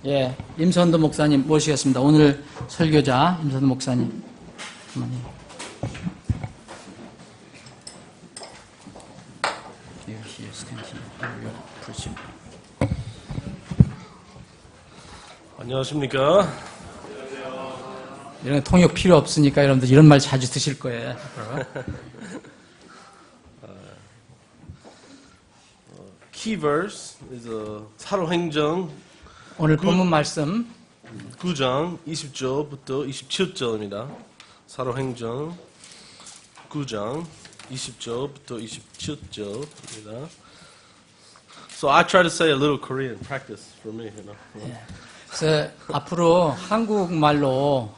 예, 임선도 목사님 모시겠습니다. 오늘 설교자 임선도 목사님. 안녕하십니까? 이런 통역 필요 없으니까 여러분들 이런 말 자주 드실 거예요. Key verse is 사도행전 오늘 본문 말씀 9장 20절부터 27절입니다. 사도행전 9장 20절부터 27절입니다. So I try to say a little Korean practice for me, you know. 그래서 앞으로 한국어로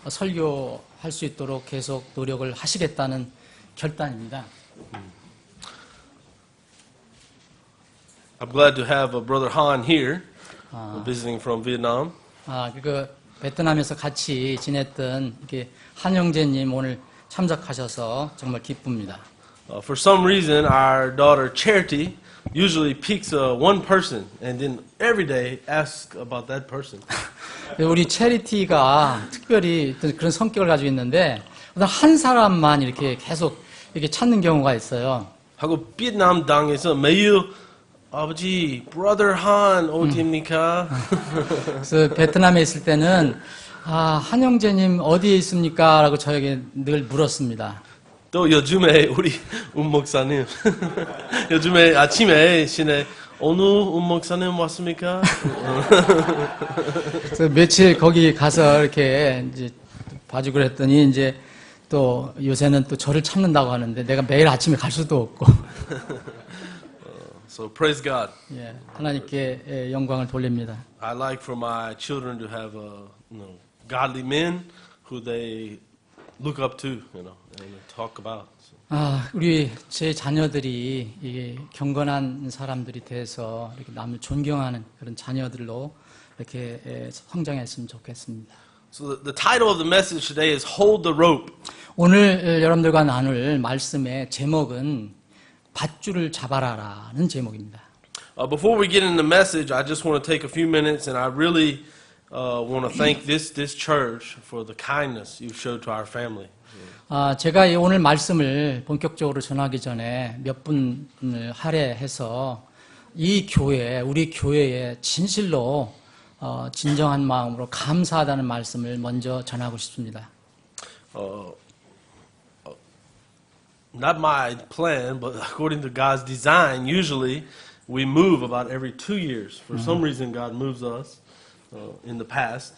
설교할 수 있도록 계속 노력을 하시겠다는 결단입니다. I'm glad to have Brother Han here, visiting from Vietnam. 베트남에서 같이 지냈던 이렇게 한 형제님 오늘 참석하셔서 정말 기쁩니다. For some reason, our daughter Charity usually picks one person and then every day asks about that person. 우리 체리티가 특별히 그런 성격을 가지고 있는데 한 사람만 이렇게 계속 이렇게 찾는 경우가 있어요. 하고 베트남 땅에서 매일 아버지, Brother Han 어디입니까? 그래서 베트남에 있을 때는 한 형제님 어디에 있습니까? 라고 저에게 늘 물었습니다. 또 요즘에 우리 목사님 요즘에 아침에 시내 어느 목사님 왔습니까? 그래서 며칠 거기 가서 이렇게 이제 봐주고 그랬더니 이제 또 요새는 또 저를 찾는다고 하는데 내가 매일 아침에 갈 수도 없고. So praise God. 예, 하나님께 영광을 돌립니다. I like for my children to have godly men who they look up to, and talk about. 우리 제 자녀들이 이게 경건한 사람들이 돼서 이렇게 남을 존경하는 그런 자녀들로 이렇게 성장했으면 좋겠습니다. So the title of the message today is Hold the Rope. 오늘 여러분들과 나눌 말씀의 제목은 밧줄을 잡아라라는 제목입니다. Before we get into the message, I just want to take a few minutes, and I really want to thank this church for the kindness you showed to our family. 제가 오늘 말씀을 본격적으로 전하기 전에 몇 분을 할애해서 이 교회, 우리 교회에 진실로 진정한 마음으로 감사하다는 말씀을 먼저 전하고 싶습니다. Not my plan, but according to God's design, usually we move about every 2 years. For some reason, God moves us in the past.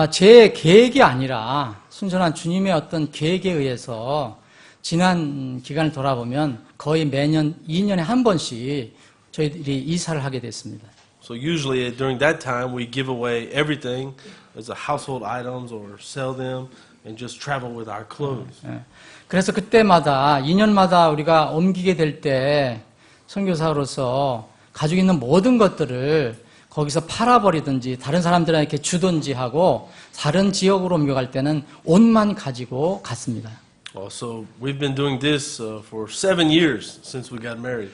제 계획이 아니라 순전한 주님의 어떤 계획에 의해서 지난 기간을 돌아보면 거의 매년 2년에 한 번씩 저희들이 이사를 하게 됐습니다. So usually during that time, we give away everything as a household items or sell them and just travel with our clothes. 그래서 그때마다 2년마다 우리가 옮기게 될 때 선교사로서 가지고 있는 모든 것들을 거기서 팔아버리든지 다른 사람들에게 주든지 하고 다른 지역으로 옮겨갈 때는 옷만 가지고 갔습니다. So we've been doing this for 7 years since we got married.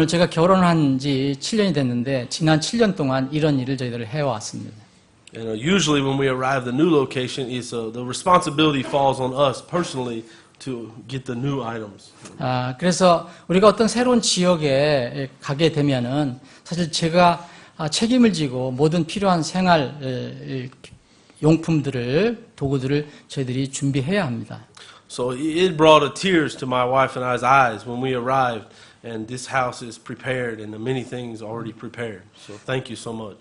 제가 결혼한 지 7년이 됐는데 지난 7년 동안 이런 일을 저희들 해왔습니다. And usually when we arrive at the new location, the responsibility falls on us personally to get the new items. 그래서 우리가 어떤 새로운 지역에 가게 되면은 사실 제가 책임을 지고 모든 필요한 생활 용품들을 도구들을 저희들이 준비해야 합니다. So it brought tears to my wife and I's eyes when we arrived, and this house is prepared, and many things already prepared. So thank you so much.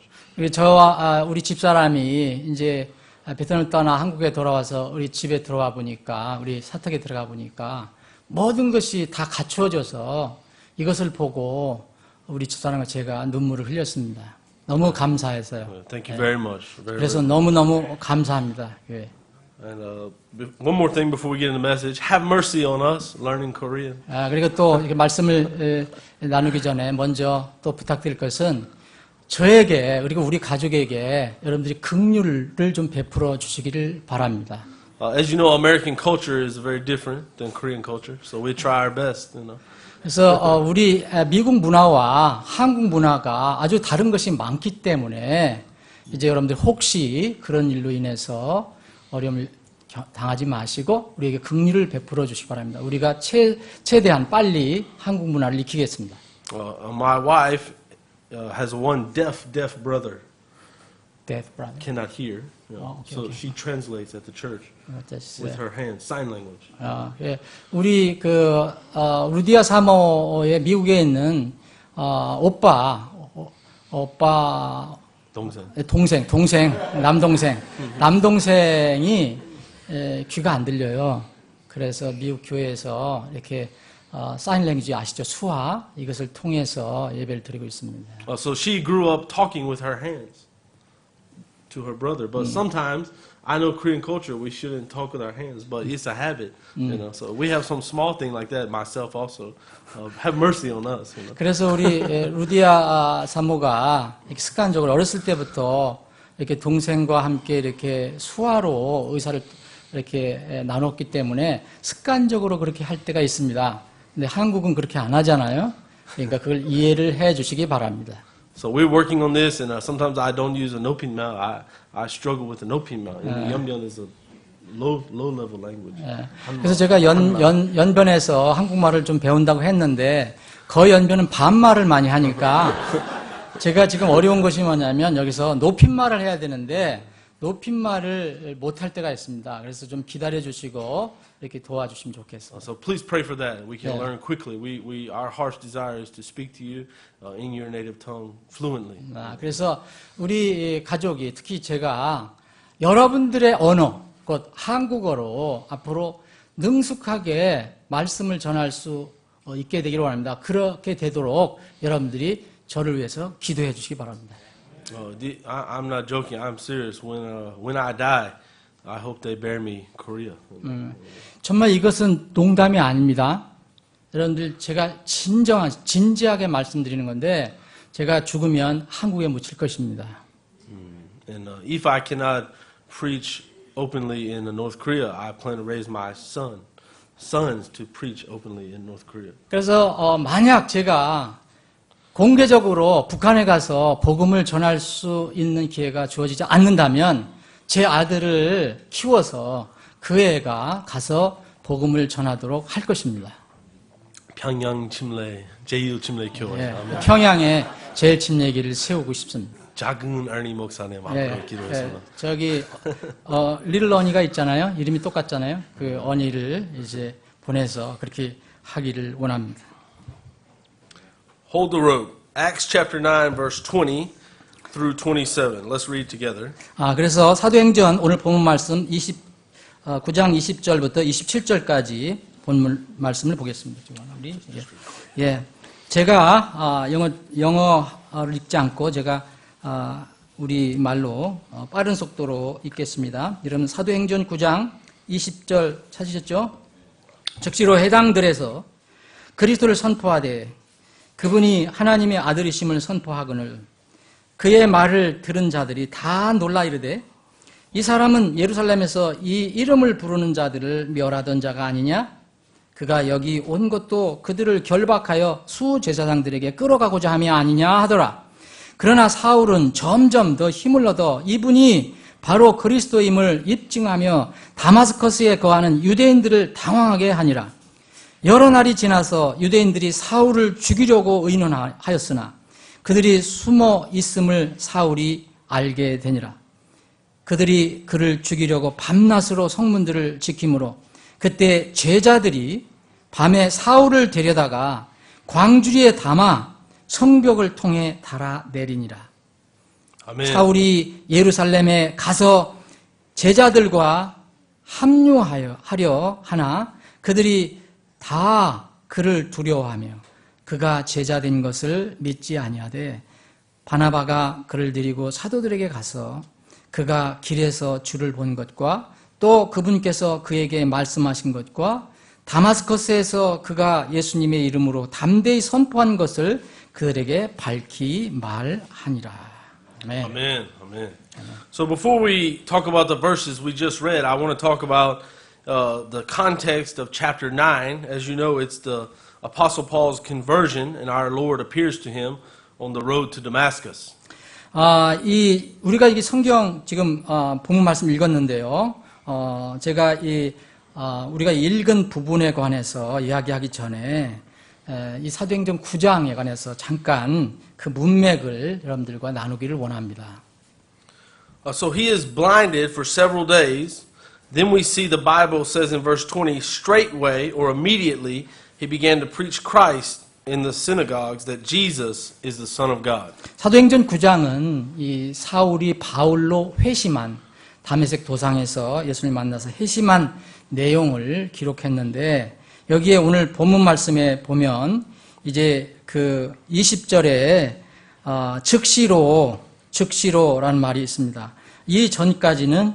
저와 우리 집사람이 이제 베트남을 떠나 한국에 돌아와서 우리 집에 들어와 보니까 우리 사택에 들어가 보니까 모든 것이 다 갖추어져서 이것을 보고 우리 집사람과 제가 눈물을 흘렸습니다. 너무 감사해서요. Thank you very much. 그래서 너무너무 감사합니다. 예. And one more thing before we get into the message, have mercy on us learning Korean. 그리고 또 이렇게 말씀을 나누기 전에 먼저 또 부탁드릴 것은 저에게 그리고 우리 가족에게 여러분들이 긍휼을 좀 베풀어 주시기를 바랍니다. As you know, American culture is very different than Korean culture, so we try our best, you know. 그래서 우리 미국 문화와 한국 문화가 아주 다른 것이 많기 때문에 이제 여러분들 혹시 그런 일로 인해서 어려움을 당하지 마시고 우리에게 긍휼을 베풀어 주시기 바랍니다. 우리가 최대한 빨리 한국 문화를 익히겠습니다. My wife has one deaf brother. Deaf brother. Cannot hear, you know, so she translates at the church with her hands, sign language. 예. 우리 루디아 사모의 미국에 있는 오빠 동생 남동생이 귀가 안 들려요. 그래서 미국 교회에서 이렇게 사인 랭귀지 아시죠? 수화 이것을 통해서 예배를 드리고 있습니다. So she grew up talking with her hands to her brother, but sometimes I know Korean culture we shouldn't talk with our hands, but it's a habit, you know. So we have some small thing like that. Myself also, have mercy on us. You know? 그래서 우리 루디아 사모가 이렇게 습관적으로 어렸을 때부터 이렇게 동생과 함께 이렇게 수화로 의사를 이렇게 나눴기 때문에 습관적으로 그렇게 할 때가 있습니다. 근데 한국은 그렇게 안 하잖아요. 그러니까 그걸 이해를 해 주시기 바랍니다. So we're working on this, and sometimes I don't use a nopinmal. I struggle with the nopinmal. Yeomyeon is a low level language. 그래서 제가 연변에서 한국말을 좀 배운다고 했는데 그 연변은 반말을 많이 하니까 제가 지금 어려운 것이 뭐냐면 여기서 높임말을 해야 되는데 높임말을 못할 때가 있습니다. 그래서 좀 기다려 주시고 이렇게 도와주시면 좋겠어요. So please pray for that. We can learn quickly. Our heart's desire is to speak to you in your native tongue fluently. 그래서 우리 가족이 특히 제가 여러분들의 언어, 곧 한국어로 앞으로 능숙하게 말씀을 전할 수 있게 되기를 원합니다. 그렇게 되도록 여러분들이 저를 위해서 기도해 주시기 바랍니다. I'm not joking. I'm serious. When I die, I hope they bear me Korea. 정말 이것은 농담이 아닙니다. 여러분들 제가 진지하게 말씀드리는 건데 제가 죽으면 한국에 묻힐 것입니다. And if I cannot preach openly in North Korea, I plan to raise my sons to preach openly in North Korea. 그래서 만약 제가 공개적으로 북한에 가서 복음을 전할 수 있는 기회가 주어지지 않는다면 제 아들을 키워서 그 애가 가서 복음을 전하도록 할 것입니다. 평양 침례, 제일 침례 교회. 평양에 제일 침례기를 세우고 싶습니다. 작은 어니 목사님 앞으로 기도했습니다. 저기 리틀 어니가 있잖아요. 이름이 똑같잖아요. 그 어니를 이제 보내서 그렇게 하기를 원합니다. Hold the rope. Acts chapter 9 verse 20 through 27. Let's read together. 그래서 사도행전 오늘 본문 말씀 9장 20절부터 27절까지 본문 말씀을 보겠습니다. 우리 제가 영어를 읽지 않고 제가 우리 말로 빠른 속도로 읽겠습니다. 여러분 사도행전 9장 20절 찾으셨죠? 즉시로 해당들에서 그리스도를 선포하되 그분이 하나님의 아들이심을 선포하거늘 그의 말을 들은 자들이 다 놀라 이르되 이 사람은 예루살렘에서 이 이름을 부르는 자들을 멸하던 자가 아니냐? 그가 여기 온 것도 그들을 결박하여 수제사장들에게 끌어가고자 함이 아니냐 하더라. 그러나 사울은 점점 더 힘을 얻어 이분이 바로 그리스도임을 입증하며 다마스커스에 거하는 유대인들을 당황하게 하니라. 여러 날이 지나서 유대인들이 사울을 죽이려고 의논하였으나 그들이 숨어 있음을 사울이 알게 되니라. 그들이 그를 죽이려고 밤낮으로 성문들을 지키므로 그때 제자들이 밤에 사울을 데려다가 광주리에 담아 성벽을 통해 달아내리니라. 아멘. 사울이 예루살렘에 가서 제자들과 합류하려 하나 그들이 다 그를 두려워하며 그가 제자된 것을 믿지 아니하되 바나바가 그를 데리고 사도들에게 가서 그가 길에서 주를 본 것과 또 그분께서 그에게 말씀하신 것과 다마스커스에서 그가 예수님의 이름으로 담대히 선포한 것을 그들에게 밝히 말하니라. 아멘. Amen. Amen. So before we talk about the verses we just read, I want to talk about the context of chapter 9. As you know, it's the Apostle Paul's conversion, and our Lord appears to him on the road to Damascus. 우리가 이 성경 지금 본문 말씀 읽었는데요. 제가 우리가 읽은 부분에 관해서 이야기하기 전에 이 사도행전 9장에 관해서 잠깐 그 문맥을 여러분들과 나누기를 원합니다. So he is blinded for several days. Then we see the Bible says in verse 20, straightway or immediately he began to preach Christ in the synagogues that Jesus is the Son of God. 사도행전 9장은 이 사울이 바울로 회심한 다메섹 도상에서 예수님을 만나서 회심한 내용을 기록했는데 여기에 오늘 본문 말씀에 보면 이제 그 20절에 즉시로라는 말이 있습니다. 이 전까지는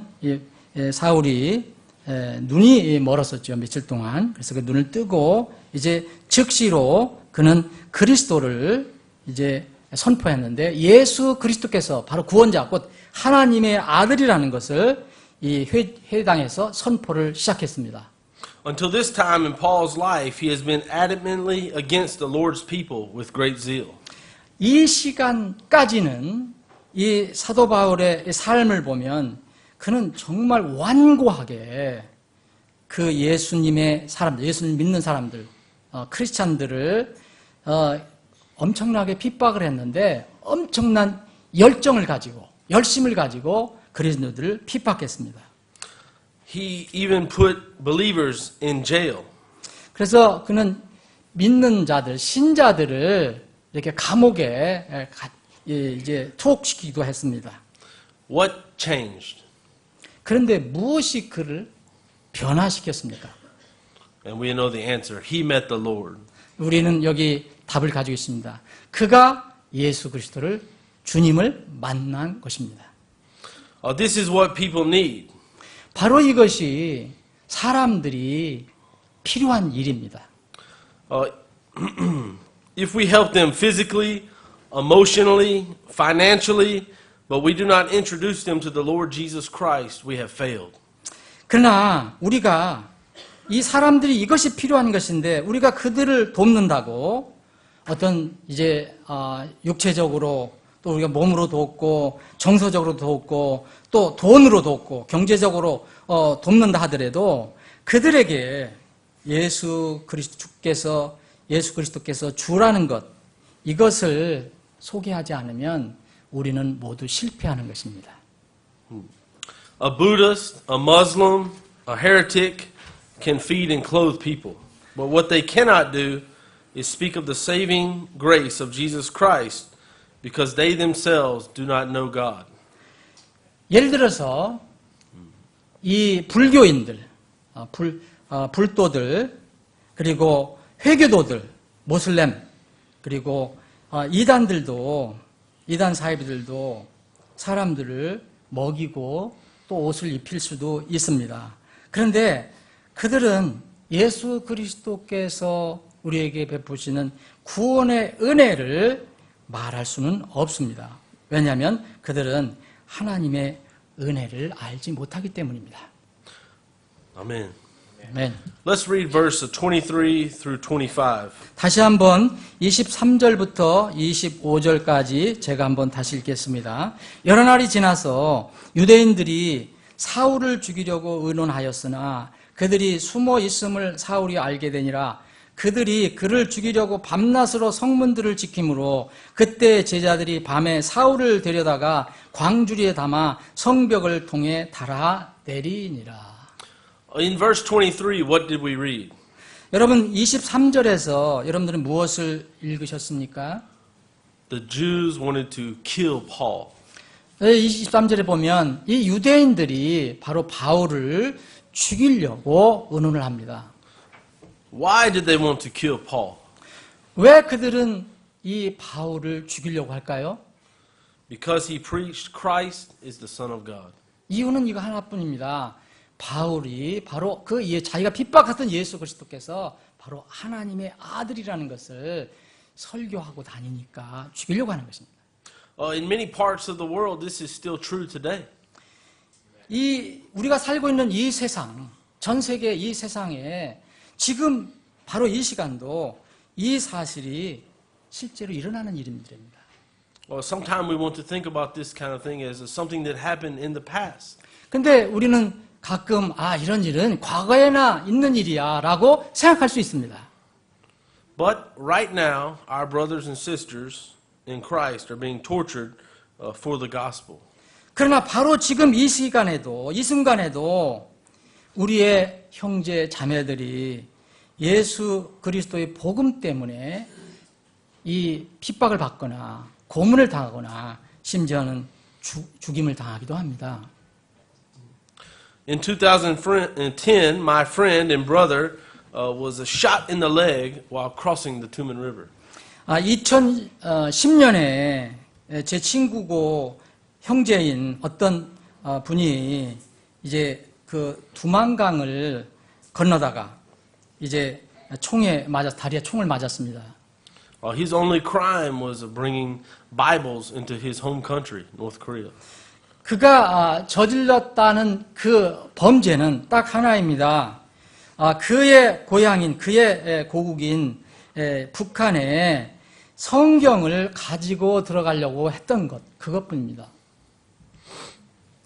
사울이 눈이 멀었었죠. 며칠 동안. 그래서 그 눈을 뜨고 이제 즉시로 그는 그리스도를 이제 선포했는데 예수 그리스도께서 바로 구원자, 곧 하나님의 아들이라는 것을 이 회당에서 선포를 시작했습니다. Until this time in Paul's life, he has been adamantly against the Lord's people with great zeal. 이 시간까지는 이 사도 바울의 삶을 보면 그는 정말 완고하게 그 예수님의 사람들, 예수님 믿는 사람들, 크리스찬들을 엄청나게 핍박을 했는데 엄청난 열정을 가지고 열심을 가지고 그리스도들을 핍박했습니다. He even put believers in jail. 그래서 그는 믿는 자들, 신자들을 이렇게 감옥에 이제 투옥시키기도 했습니다. What changed? 그런데 무엇이 그를 변화시켰습니까? And we know the answer. He met the Lord. 우리는 여기 답을 가지고 있습니다. 그가 예수 그리스도를 주님을 만난 것입니다. This is what people need. 바로 이것이 사람들이 필요한 일입니다. If we help them physically, emotionally, financially, but we do not introduce them to the Lord Jesus Christ, we have failed. 그러나 우리가 이 사람들이 이것이 필요한 것인데 우리가 그들을 돕는다고 어떤 이제 육체적으로 또 우리가 몸으로 돕고 정서적으로 돕고 또 돈으로 돕고 경제적으로 돕는다 하더라도 그들에게 예수 그리스도께서 주라는 것 이것을 소개하지 않으면 우리는 모두 실패하는 것입니다. A Buddhist, a Muslim, a heretic can feed and clothe people. But what they cannot do is speak of the saving grace of Jesus Christ because they themselves do not know God. 예를 들어서 이 불교인들, 불도들, 그리고 회교도들, 모슬렘, 그리고 이단들도, 이단 사이비들도 사람들을 먹이고 또 옷을 입힐 수도 있습니다. 그런데 그들은 예수 그리스도께서 우리에게 베푸시는 구원의 은혜를 말할 수는 없습니다. 왜냐하면 그들은 하나님의 은혜를 알지 못하기 때문입니다. Amen. 아멘. Let's read verse 23 through 25. 다시 한번 23절부터 25절까지 제가 한번 다시 읽겠습니다. 여러 날이 지나서 유대인들이 사울을 죽이려고 의논하였으나 그들이 숨어 있음을 사울이 알게 되니라. 그들이 그를 죽이려고 밤낮으로 성문들을 지키므로 그때 제자들이 밤에 사울을 데려다가 광주리에 담아 성벽을 통해 달아내리니라. In verse 23, what did we read? 여러분 23절에서 여러분들은 무엇을 읽으셨습니까? The Jews wanted to kill Paul. 23절에 보면 이 유대인들이 바로 바울을 죽이려고 의논을 합니다. Why did they want to kill Paul? 왜 그들은 이 바울을 죽이려고 할까요? Because he preached Christ is the Son of God. 이유는 이거 하나뿐입니다. 바울이 바로 자기가 핍박했던 예수 그리스도께서 바로 하나님의 아들이라는 것을 설교하고 다니니까 죽이려고 하는 것입니다. In many parts of the world, this is still true today. 이 우리가 살고 있는 이 세상, 전 세계 이 세상에 지금 바로 이 시간도 이 사실이 실제로 일어나는 일입니다. Well, sometimes we want to think about this kind of thing as something that happened in the past. 근데 우리는 가끔 이런 일은 과거에나 있는 일이야라고 생각할 수 있습니다. But right now, our brothers and sisters in Christ are being tortured for the gospel. 그러나 바로 지금 이 시간에도 이 순간에도 우리의 형제 자매들이 예수 그리스도의 복음 때문에 이 핍박을 받거나 고문을 당하거나 심지어는 죽임을 당하기도 합니다. In 2010, my friend and brother was shot in the leg while crossing the Tumen River. 2010년에 제 친구고 형제인 어떤 분이 이제 그 두만강을 건너다가 이제 총에 맞아 다리에 총을 맞았습니다. His only crime was bringing Bibles into his home country, North Korea. 그가 저질렀다는 그 범죄는 딱 하나입니다. 그의 고향인 그의 고국인 북한에 성경을 가지고 들어가려고 했던 것 그것뿐입니다.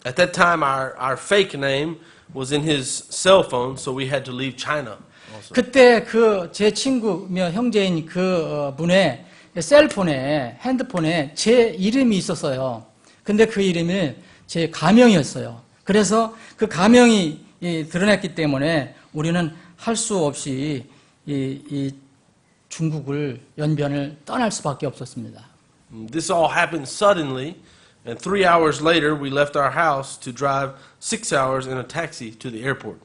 At that time, our fake name was in his cell phone, so we had to leave China. Also. 그때 그 제 친구며 형제인 그 분의 셀폰에 핸드폰에 제 이름이 있었어요. 근데 그 이름이 제 가명이었어요. 그래서 그 가명이 드러났기 때문에 우리는 할 수 없이 이 중국을 연변을 떠날 수밖에 없었습니다. This all happened suddenly, and 3 hours later, we left our house to drive 6 hours in a taxi to the airport.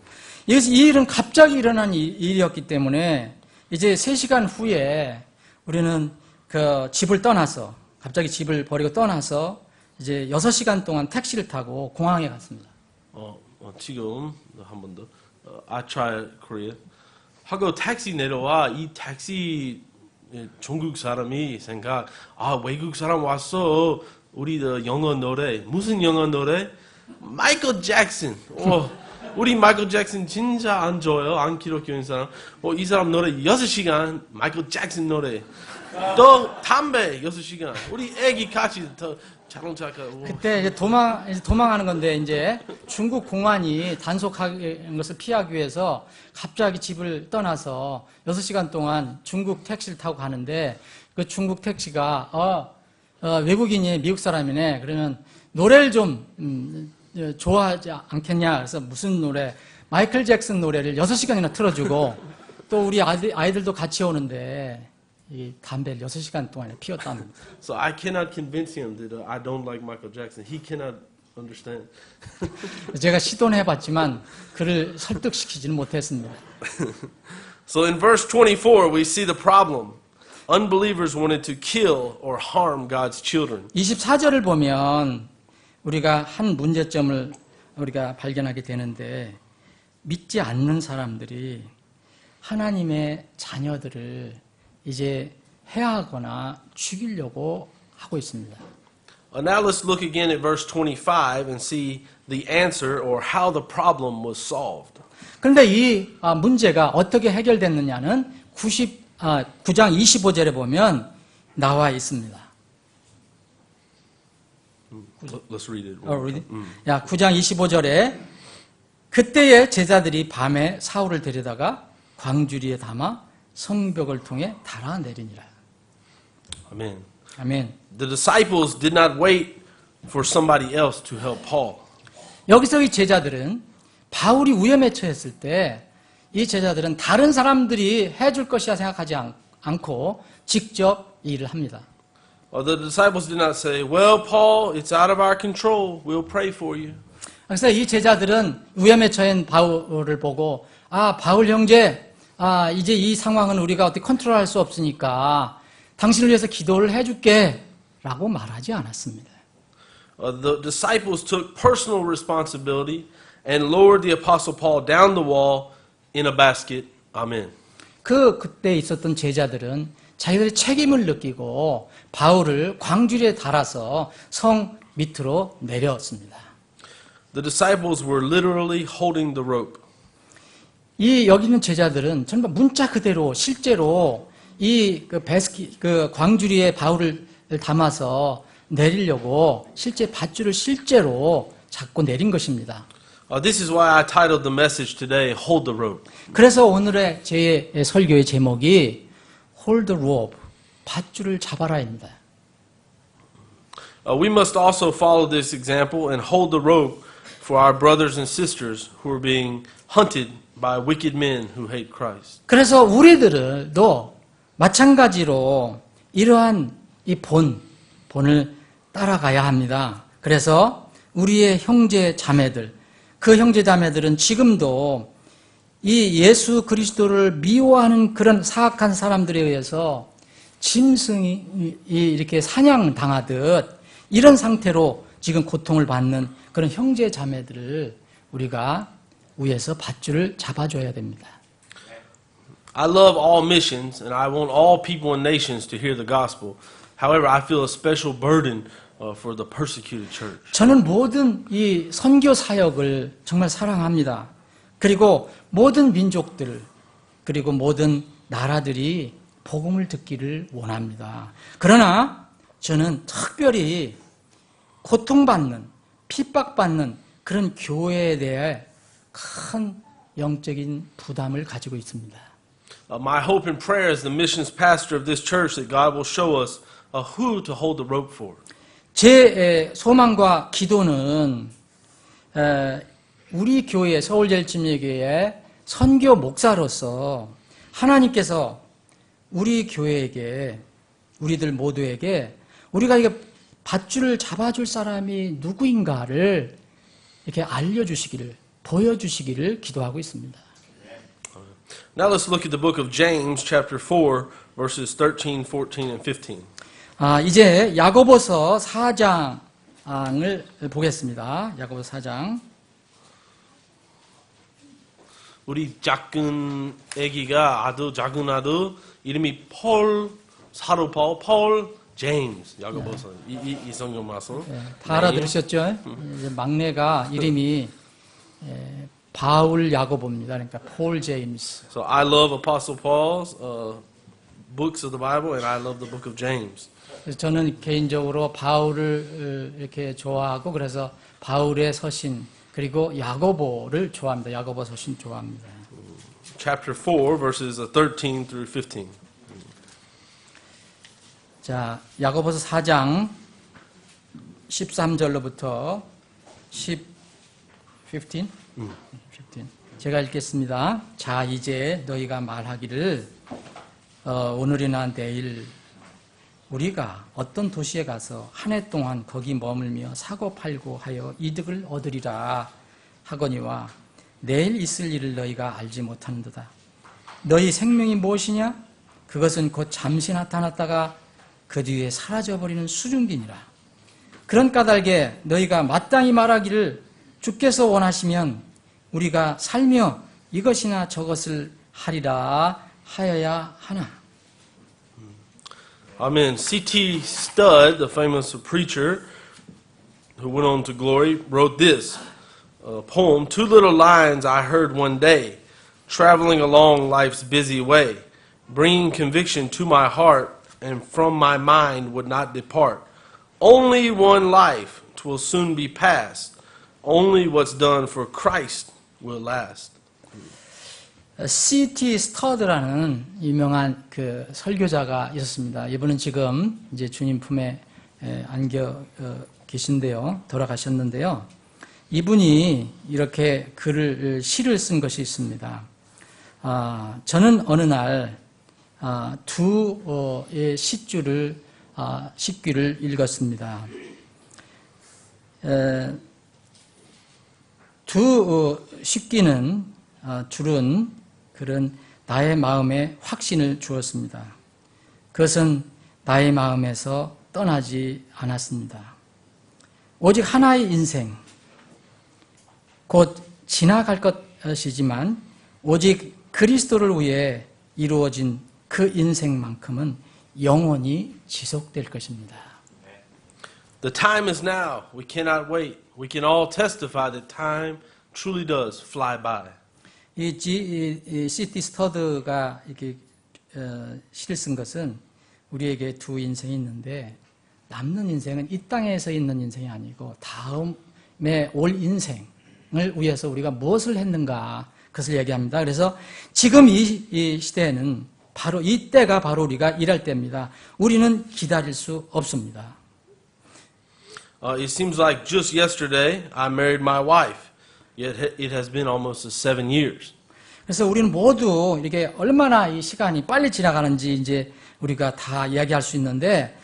이 일은 갑자기 일어난 일이었기 때문에 이제 3시간 후에 우리는 그 집을 떠나서 갑자기 집을 버리고 떠나서 이제 6시간 동안 택시를 타고 공항에 갔습니다. 지금 한 번 더. I try Korea. 하고 택시 내려와 이 택시 중국 사람이 생각 외국 사람 왔어. 우리도 영어 노래 무슨 영어 노래? 마이클 잭슨. 우리 마이클 잭슨 진짜 안 좋아요. 안 기독교인 사람. 이 사람 노래 6시간 마이클 잭슨 노래. 또 담배 6시간. 우리 애기 같이 더 자동차 그때 이제 도망하는 건데 이제 중국 공안이 단속하는 것을 피하기 위해서 갑자기 집을 떠나서 6시간 동안 중국 택시를 타고 가는데 그 중국 택시가 외국인이 미국 사람이네. 그러면 노래를 좀 좋아하지 않겠냐. 그래서 무슨 노래? 마이클 잭슨 노래를 6시간이나 틀어주고 또 우리 아이들도 같이 오는데 이 담배를 6시간 동안에 피웠답니다. So I cannot convince him that I don't like Michael Jackson. He cannot understand. 제가 시도는 해봤지만 그를 설득시키지는 못했습니다. So in verse 24 we see the problem. Unbelievers wanted to kill or harm God's children. 24절을 보면 우리가 한 문제점을 우리가 발견하게 되는데 믿지 않는 사람들이 하나님의 자녀들을 이제 해하거나 죽이려고 하고 있습니다. Now let's look again at verse 25 and see the answer or how the problem was solved. 그런데 이 문제가 어떻게 해결됐느냐는 9장 25절에 보면 나와 있습니다. Let's read it. read it? 9장 25절에 그때의 제자들이 밤에 사울을 데려다가 광주리에 담아 성벽을 통해 달아내리니라. Amen. 아멘. The disciples did not wait for somebody else to help Paul. 여기서 이 제자들은 바울이 위험에 처했을 때 이 제자들은 다른 사람들이 해줄 것이라 생각하지 않고 직접 일을 합니다. The disciples did not say, "Well, Paul, it's out of our control. We'll pray for you." 그래서 이 제자들은 위험에 처한 바울을 보고 바울 형제, 이제 이 상황은 우리가 어떻게 컨트롤할 수 없으니까 당신을 위해서 기도를 해줄게 라고 말하지 않았습니다. The disciples took personal responsibility and lowered the apostle Paul down the wall in a basket. Amen. 그때 있었던 제자들은 자기들이 책임을 느끼고 바울을 광주리에 달아서 성 밑으로 내렸습니다. The disciples were literally holding the rope. 이 여기 있는 제자들은 정말 문자 그대로 실제로 이 그 광주리에 바울을 담아서 내리려고 실제 밧줄을 실제로 잡고 내린 것입니다. This is why I titled the message today, Hold the Rope. 그래서 오늘의 제 설교의 제목이 Hold the rope, 밧줄을 잡아라입니다. We must also follow this example and hold the rope for our brothers and sisters who are being hunted by wicked men who hate Christ. 그래서 우리들도 마찬가지로 이러한 이 본을 따라가야 합니다. 그래서 우리의 형제 자매들, 그 형제 자매들은 지금도 이 예수 그리스도를 미워하는 그런 사악한 사람들에 의해서 짐승이 이렇게 사냥당하듯 이런 상태로 지금 고통을 받는 그런 형제 자매들을 우리가 위에서 밧줄을 잡아줘야 됩니다. I love all missions and I want all people and nations to hear the gospel. However, I feel a special burden for the persecuted church. 저는 모든 이 선교 사역을 정말 사랑합니다. 그리고 모든 민족들, 그리고 모든 나라들이 복음을 듣기를 원합니다. 그러나 저는 특별히 고통받는, 핍박받는 그런 교회에 대해 큰 영적인 부담을 가지고 있습니다. My hope and prayer as the missions pastor of this church that God will show us who to hold the rope for. 제 소망과 기도는 우리 교회 서울제일침례교회의 선교 목사로서 하나님께서 우리 교회에게, 우리들 모두에게 우리가 이게 밧줄을 잡아줄 사람이 누구인가를 이렇게 알려주시기를, 보여주시기를 기도하고 있습니다. Now let's look at the book of James chapter 4 verses 13, 14 and 15. 이제 야고보서 4장을 보겠습니다. 야고보서 4장. 우리 작은 아기가 아주 작은 아들 이름이 폴 사도 폴 제임스 야고보서 이 성경 말씀. 다 알아들으셨죠? 이제 막내가 이름이 바울 야고보입니다. 그러니까 폴 제임스. So I love Apostle Paul's books of the Bible and I love the book of James. 그래서 저는 개인적으로 바울을 이렇게 좋아하고 그래서 바울의 서신 그리고 야고보를 좋아합니다. 야고보 서신 좋아합니다. Chapter 4 verses 13 through 15. 자, 야고보서 4장 13절로부터 15. 제가 읽겠습니다. 자, 이제 너희가 말하기를 오늘이나 내일 우리가 어떤 도시에 가서 한 해 동안 거기 머물며 사고 팔고 하여 이득을 얻으리라 하거니와 내일 있을 일을 너희가 알지 못하는도다. 너희 생명이 무엇이냐? 그것은 곧 잠시 나타났다가 그 뒤에 사라져버리는 수증기니라. 그런 까닭에 너희가 마땅히 말하기를 주께서 원하시면 우리가 살며 이것이나 저것을 하리라 하여야 하나. Amen. C.T. Studd, the famous preacher who went on to glory, wrote this poem, "Two little lines I heard one day, traveling along life's busy way, bringing conviction to my heart, and from my mind would not depart. Only one life, 'twill soon be past. Only what's done for Christ will last." C.T. 스터드라는 유명한 그 설교자가 있었습니다. 이분은 지금 이제 주님 품에 안겨 계신데요. 돌아가셨는데요. 이분이 이렇게 시를 쓴 것이 있습니다. 저는 어느 날 두 시귀를 읽었습니다. 두 시귀는 줄은 그런 나의 마음에 확신을 주었습니다. 그것은 나의 마음에서 떠나지 않았습니다. 오직 하나의 인생, 곧 지나갈 것이지만 오직 그리스도를 위해 이루어진 그 인생만큼은 영원히 지속될 것입니다. The time is now. We cannot wait. We can all testify that time truly does fly by. 이 C.T. 스터드가 이렇게 시를 쓴 것은 우리에게 두 인생이 있는데 남는 인생은 이 땅에서 있는 인생이 아니고 다음에 올 인생을 위해서 우리가 무엇을 했는가 그것을 얘기합니다. 그래서 지금 이 시대에는 바로 이 때가 바로 우리가 일할 때입니다. 우리는 기다릴 수 없습니다. It seems like just yesterday I married my wife. Yet it has been almost 7 years. 그래서 우리는 모두 이렇게 얼마나 이 시간이 빨리 지나가는지 이제 우리가 다 이야기할 수 있는데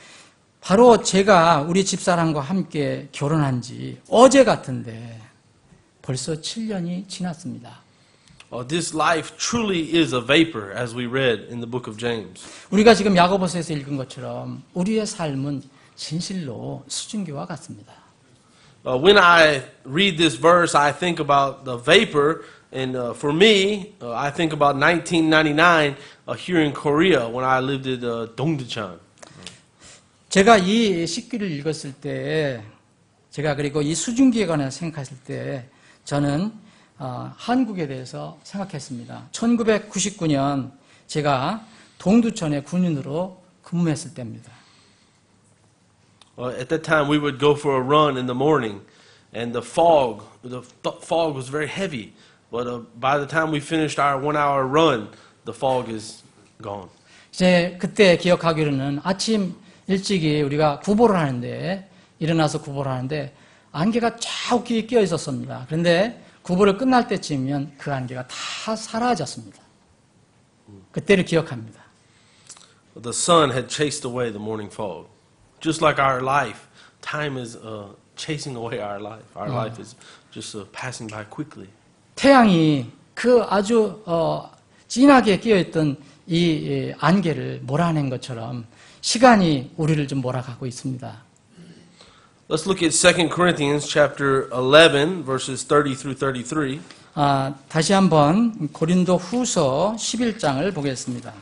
바로 제가 우리 집사람과 함께 결혼한 지 어제 같은데 벌써 7년이 지났습니다. This life truly is a vapor, as we read in the book of James. 우리가 지금 야고보서에서 읽은 것처럼 우리의 삶은 진실로 수증기와 같습니다. When I read this verse, I think about the vapor, and for me, I think about 1999 here in Korea when I lived at Dongducheon. 제가 이 식기를 읽었을 때, 제가 그리고 이 수증기에 관해서 생각했을 때, 저는 한국에 대해서 생각했습니다. 1999년 제가 동두천의 군인으로 근무했을 때입니다. At that time, we would go for a run in the morning, and the fog was very heavy. But by the time we finished our 1-hour run, the fog is gone. 이제 그때 기억하기로는 아침 일찍이 우리가 구보를 하는데 일어나서 구보를 하는데 안개가 자욱히 끼어 있었습니다. 그런데 구보를 끝날 때쯤이면 그 안개가 다 사라졌습니다. 그때를 기억합니다. The sun had chased away the morning fog. Just like our life, time is chasing away our life. Our life is just passing by quickly. 태양이 그 아주 진하게 끼어있던 이 안개를 몰아낸 것처럼 시간이 우리를 좀 몰아가고 있습니다. Let's look at 2 Corinthians chapter 11 verses 30 through 33. 다시 한번 고린도 후서 11장을 보겠습니다.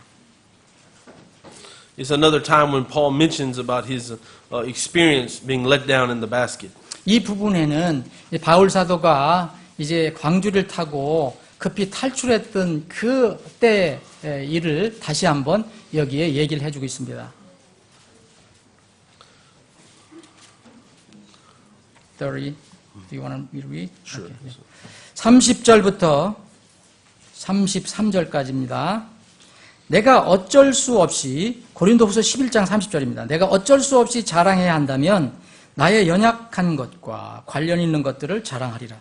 It's another time when Paul mentions about his experience being let down in the basket. 이 부분에는 바울 사도가 이제 광주를 타고 급히 탈출했던 그때 일을 다시 한번 여기에 얘기를 해주고 있습니다. 30. Do you want me to read? Sure. Okay. 30절부터 33절까지입니다. 내가 어쩔 수 없이 고린도후서 11장 30절입니다. 내가 어쩔 수 없이 자랑해야 한다면 나의 연약한 것과 관련 있는 것들을 자랑하리라.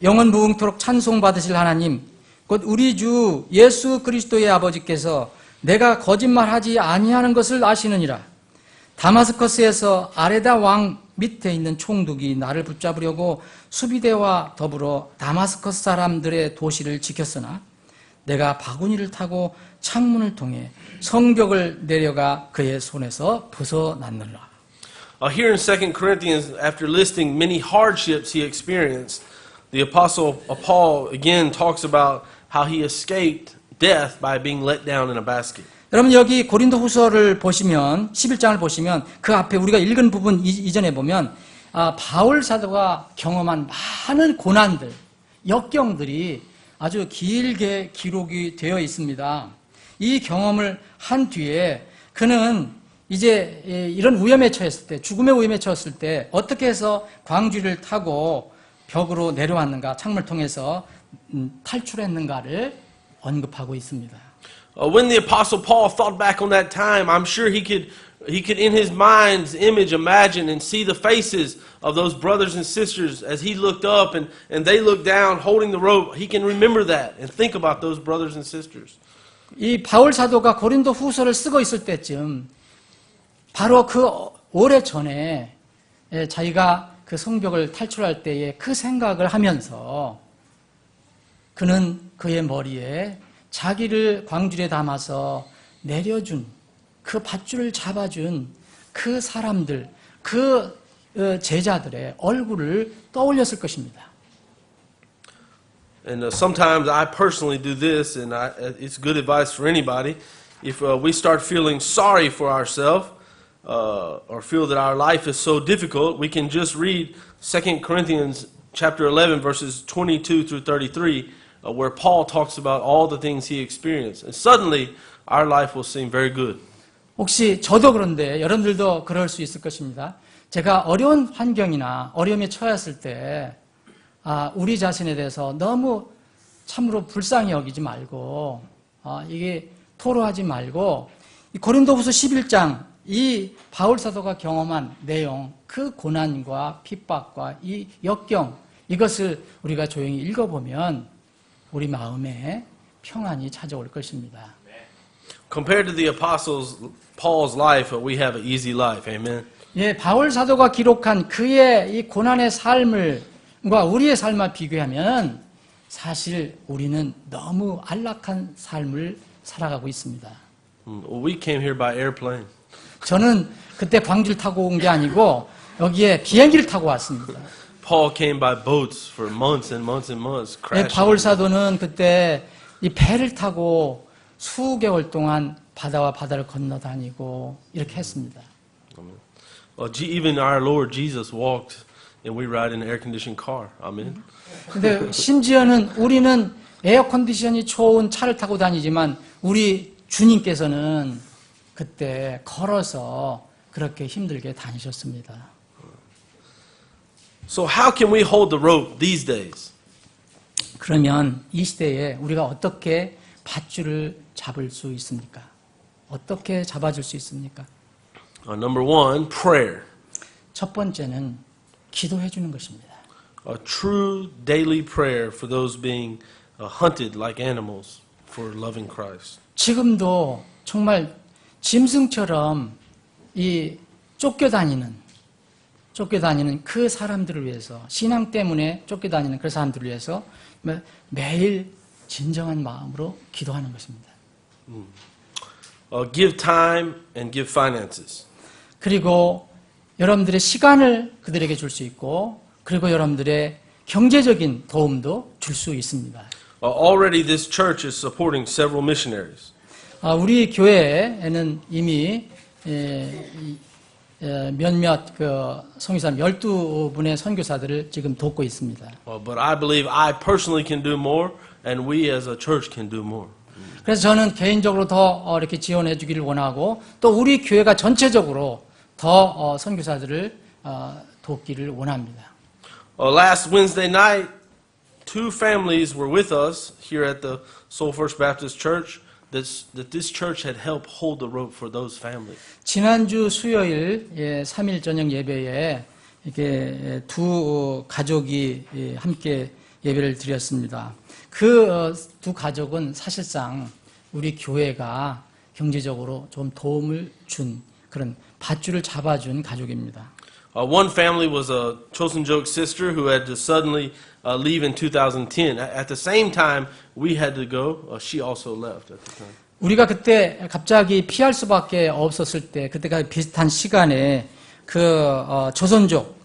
영원 무궁토록 찬송받으실 하나님 곧 우리 주 예수 그리스도의 아버지께서 내가 거짓말하지 아니하는 것을 아시느니라. 다마스커스에서 아레다 왕 밑에 있는 총독이 나를 붙잡으려고 수비대와 더불어 다마스커스 사람들의 도시를 지켰으나 내가 바구니를 타고 창문을 통해 성벽을 내려가 그의 손에서 벗어났느라. Here in 2 Corinthians, after listing many hardships he experienced, the apostle Paul again talks about how he escaped death by being let down in a basket. 여러분 여기 고린도 후서를 보시면 11장을 보시면 그 앞에 우리가 읽은 부분 이전에 보면 바울 사도가 경험한 많은 고난들, 역경들이 아주 길게 기록이 되어 있습니다. 이 경험을 한 뒤에 그는 이제 이런 위험에 처했을 때, 죽음의 위험에 처했을 때 어떻게 해서 광주를 타고 벽으로 내려왔는가, 창문을 통해서 탈출했는가를 언급하고 있습니다. When the apostle Paul thought back on that time, I'm sure he could in his mind's image imagine and see the faces of those brothers and sisters as he looked up and they looked down holding the rope. He can remember that and think about those brothers and sisters. 이 바울 사도가 고린도 후서를 쓰고 있을 때쯤 바로 그 오래 전에 자기가 그 성벽을 탈출할 때에 그 생각을 하면서 그는 그의 머리에 자기를 광주리에 담아서 내려준 그 밧줄을 잡아준 그 사람들, 그 제자들의 얼굴을 떠올렸을 것입니다. And sometimes I personally do this, and it's good advice for anybody. if we start feeling sorry for ourselves or feel that our life is so difficult, we can just read 2 Corinthians chapter 11, verses 22 through 33, where Paul talks about all the things he experienced. And suddenly, our life will seem very good. 혹시 저도 그런데 여러분들도 그럴 수 있을 것입니다. 제가 어려운 환경이나 어려움에 처했을 때 우리 자신에 대해서 너무 참으로 불쌍히 여기지 말고 이게 토로하지 말고 이 고린도후서 11장 이 바울 사도가 경험한 내용, 그 고난과 핍박과 이 역경, 이것을 우리가 조용히 읽어보면 우리 마음에 평안이 찾아올 것입니다. Compared to the apostles, Paul's life, we have an easy life. Amen. 예, 바울 사도가 기록한 그의 이 고난의 삶과 우리의 삶과 비교하면 사실 우리는 너무 안락한 삶을 살아가고 있습니다. Well, we came here by airplane. 저는 그때 광주를 타고 온 게 아니고 여기에 비행기를 타고 왔습니다. Paul came by boats for months and months and months. 예, Crashing. 바울 사도는 그때 이 배를 타고 수개월 동안 바다와 바다를 건너다니고 이렇게 했습니다. Even our Lord Jesus walked, and we ride in an air-conditioned car. Amen. 근데 심지어는 우리는 에어컨디션이 좋은 차를 타고 다니지만 우리 주님께서는 그때 걸어서 그렇게 힘들게 다니셨습니다. So how can we hold the rope these days? 그러면 이 시대에 우리가 어떻게 밧줄을 잡을 수 있습니까? 어떻게 잡아줄 수 있습니까? Number one, prayer. 첫 번째는 기도해 주는 것입니다. A true daily prayer for those being hunted like animals for loving Christ. 지금도 정말 짐승처럼 이 쫓겨다니는 그 사람들을 위해서, 신앙 때문에 쫓겨다니는 그 사람들을 위해서 매일 진정한 마음으로 기도하는 것입니다. Give time and give finances. 그리고 여러분들의 시간을 그들에게 줄 수 있고, 그리고 여러분들의 경제적인 도움도 줄 수 있습니다. Already this church is supporting several missionaries. 우리 교회에는 이미 몇몇 선교사 12분의 선교사들을 지금 돕고 있습니다. But I believe I personally can do more, and we as a church can do more. 그래서 저는 개인적으로 더 이렇게 지원해 주기를 원하고, 또 우리 교회가 전체적으로 더 선교사들을 돕기를 원합니다. Last Wednesday night, two families were with us here at the Soul First Baptist Church. That this church had helped hold the rope for those families. 지난주 수요일 3일 저녁 예배에 이렇게 두 가족이 함께 예배를 드렸습니다. 그 두 가족은 사실상 우리 교회가 경제적으로 좀 도움을 준 그런 밧줄을 잡아준 가족입니다. One family was a Chosunjok sister who had to suddenly leave in 2010. At the same time we had to go, she also left at the time. 우리가 그때 갑자기 피할 수밖에 없었을 때, 그때가 비슷한 시간에 조선족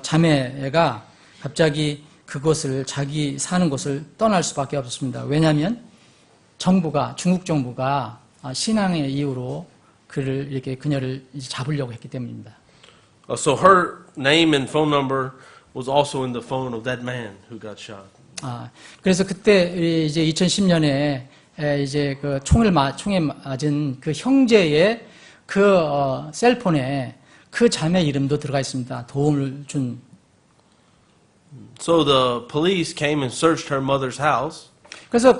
자매가 갑자기 그곳을, 자기 사는 곳을 떠날 수밖에 없었습니다. 왜냐하면 중국 정부가 신앙의 이유로 그녀를 잡으려고 했기 때문입니다. So her name and phone number was also in the phone of that man who got shot. 그래서 그때 이제 2010년에 이제 총에 맞은 그 형제의 셀폰에 그 자매 이름도 들어가 있습니다. 도움을 준. So the police came and searched her mother's house. 그래서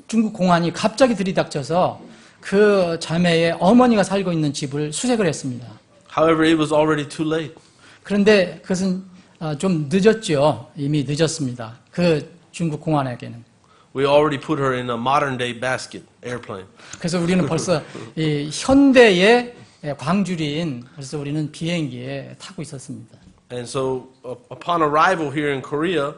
중국 공안이 갑자기 들이닥쳐서 그 자매의 어머니가 살고 있는 집을 수색을 했습니다. However, it was already too late. 그런데 그것은 좀 늦었죠. 이미 늦었습니다. 그 중국 공안에게는. We already put her in a modern day basket airplane. 그래서 우리는 벌써 이 현대의 광주리인 벌써 우리는 비행기에 타고 있었습니다. And so, upon arrival here in Korea,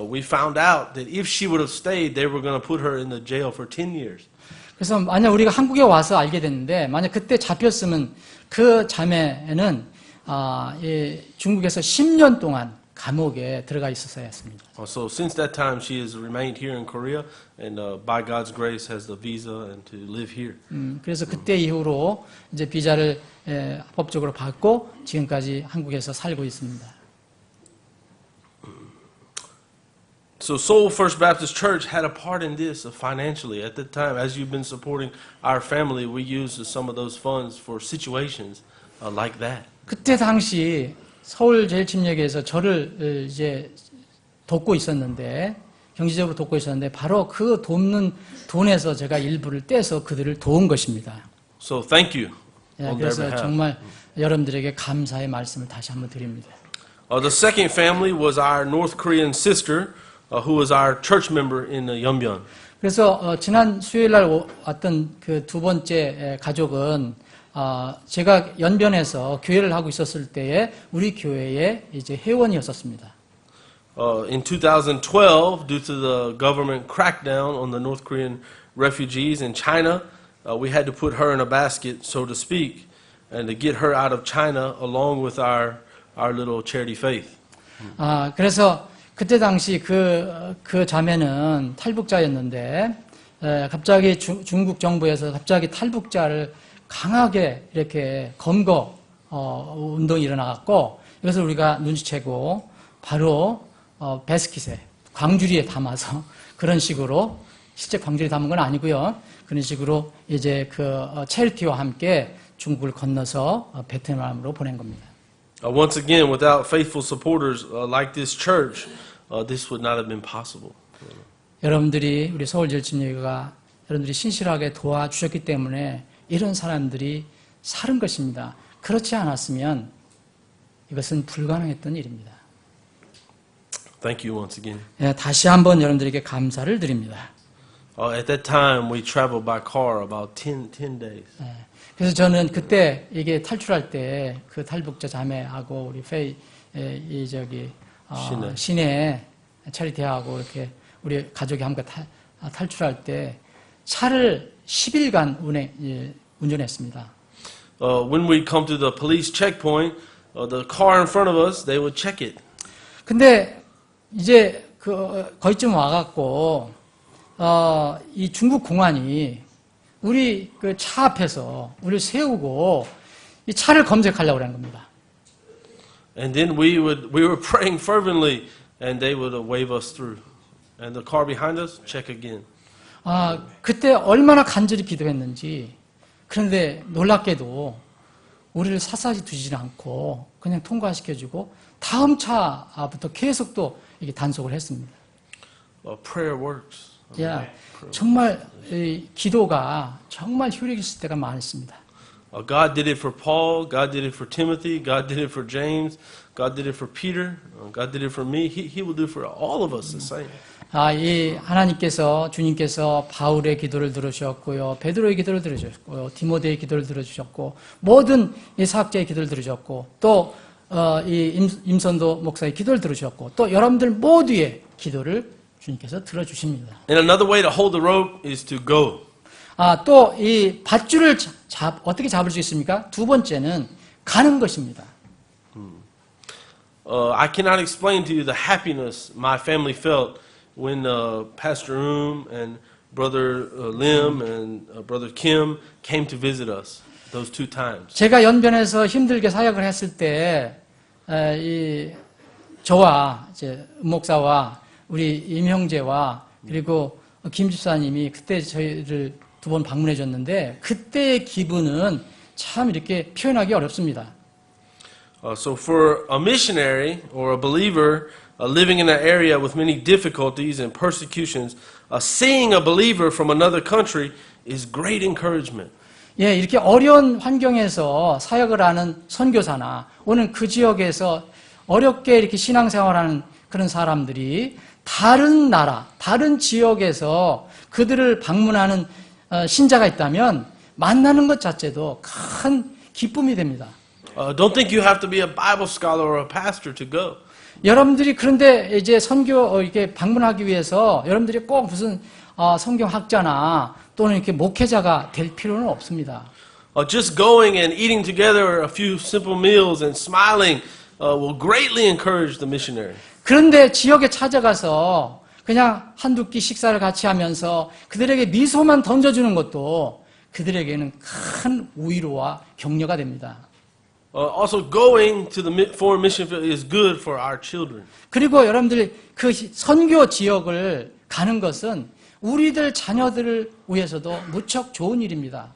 we found out that if she would have stayed, they were going to put her in the jail for 10 years. 그래서 만약 우리가 한국에 와서 알게 됐는데, 만약 그때 잡혔으면 그 자매는 중국에서 10년 동안 감옥에 들어가 있었어야 했습니다. So since that time, she has remained here in Korea, and by God's grace, has the visa and to live here. 그래서 그때 이후로 이제 비자를 합법적으로 받고 지금까지 한국에서 살고 있습니다. So Seoul First Baptist Church had a part in this financially at the time. As you've been supporting our family, we used some of those funds for situations like that. 그때 당시 서울 제일침례교에서 저를 이제 돕고 있었는데 경제적으로 돕고 있었는데 바로 그 돕는 돈에서 제가 일부를 떼서 그들을 도운 것입니다. So thank you. on their 그래서 behalf. 정말 여러분들에게 감사의 말씀을 다시 한번 드립니다. The second family was our North Korean sister, who was our church member in Yeonbyeon. 그래서 지난 수요일 날 왔던 그 두 번째 가족은 제가 연변에서 교회를 하고 있었을 때에 우리 교회의 이제 회원이었었습니다. In 2012, due to the government crackdown on the North Korean refugees in China, we had to put her in a basket, so to speak, and to get her out of China along with our little charity faith. 그래서 그때 당시 그 자매는 탈북자였는데 갑자기 중국 정부에서 갑자기 탈북자를 강하게 이렇게 검거 운동이 일어나갖고 이것을 우리가 눈치채고 바로 베스킷에 광주리에 담아서 그런 식으로 실제 광주리에 담은 건 아니고요. 그런 식으로 이제 그 체리티와 함께 중국을 건너서 베트남으로 보낸 겁니다. Once again, without faithful supporters like this church, this would not have been possible. 여러분들이 우리 서울제일침례교회가 여러분들이 신실하게 도와주셨기 때문에 이런 사람들이 사는 것입니다. 그렇지 않았으면 이것은 불가능했던 일입니다. Thank you once again. 다시 한번 여러분들에게 감사를 드립니다. At that time, we traveled by car about 10 days. 그래서 저는 그때 이게 탈출할 때 그 탈북자 자매하고 우리 시내 차리티하고 이렇게 우리 가족이 함께 탈출할 때 차를 10일간 운전했습니다. When we come to the police checkpoint, the car in front of us, they would check it. 근데 이제 거기쯤 와갖고 이 중국 공안이 우리 그 차 앞에서 우리를 세우고 이 차를 검색하려고 그런 겁니다. And then we were praying fervently, and they would wave us through. And the car behind us, check again. 그때 얼마나 간절히 기도했는지. 그런데 놀랍게도 우리를 샅샅이 두지는 않고 그냥 통과시켜주고 다음 차부터 계속 또 이게 단속을 했습니다. Prayer works. 정말 이 기도가 정말 효력 있을 때가 많습니다. God did it for Paul. God did it for Timothy. God did it for James. God did it for Peter. God did it for me. He will do it for all of us the same. 이 하나님께서 주님께서 바울의 기도를 들으셨고요, 베드로의 기도를 들으셨고요, 디모데의 기도를 들어주셨고, 모든 이 사학자의 기도를 들으셨고, 또 이 임선도 목사의 기도를 들으셨고, 또 여러분들 모두의 기도를 주님께서 들어주십니다. And another way to hold the rope is to go. 또 이 밧줄을 어떻게 잡을 수 있습니까? 두 번째는 가는 것입니다. I cannot explain to you the happiness my family felt when Pastor and Brother Lim and Brother Kim came to visit us those two times. 제가 연변에서 힘들게 사역을 했을 때, 저와 이제 목사와 우리 임 형제와 그리고 김 집사님이 그때 저희를 두 번 방문해 줬는데 그때의 기분은 참 이렇게 표현하기 어렵습니다. So for a missionary or a believer living in an area with many difficulties and persecutions, seeing a believer from another country is great encouragement. 이렇게 어려운 환경에서 사역을 하는 선교사나 오늘 그 지역에서 어렵게 이렇게 신앙생활하는 그런 사람들이 다른 나라, 다른 지역에서 그들을 방문하는 신자가 있다면 만나는 것 자체도 큰 기쁨이 됩니다. Don't think you have to be a Bible scholar or a pastor to go. 여러분들이 그런데 이제 선교 이렇게 방문하기 위해서 여러분들이 꼭 무슨 성경학자나 또는 이렇게 목회자가 될 필요는 없습니다. Just going and eating together a few simple meals and smiling will greatly encourage the missionary. 그런데 지역에 찾아가서 그냥 한두 끼 식사를 같이 하면서 그들에게 미소만 던져주는 것도 그들에게는 큰 위로와 격려가 됩니다. Also, going to the foreign mission field is good for our children. 그리고 여러분들이 그 선교 지역을 가는 것은 우리들 자녀들을 위해서도 무척 좋은 일입니다.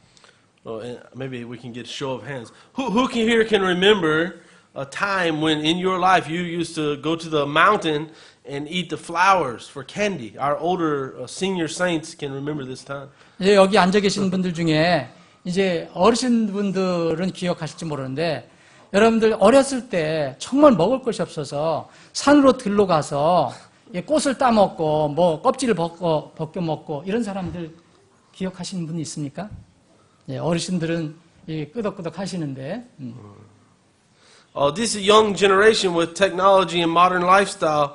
And maybe we can get a show of hands. Who here can remember a time when in your life you used to go to the mountain and eat the flowers for candy? Our older senior saints can remember this time. 이제 여기 앉아 계신 분들 중에 이제 어르신분들은 기억하실지 모르는데 여러분들 어렸을 때 정말 먹을 것이 없어서 산으로 들러가서 꽃을 따먹고 뭐 껍질을 벗겨 먹고 이런 사람들 기억하시는 분이 있습니까? 예, 어르신들은 끄덕끄덕 하시는데. This young generation with technology and modern lifestyle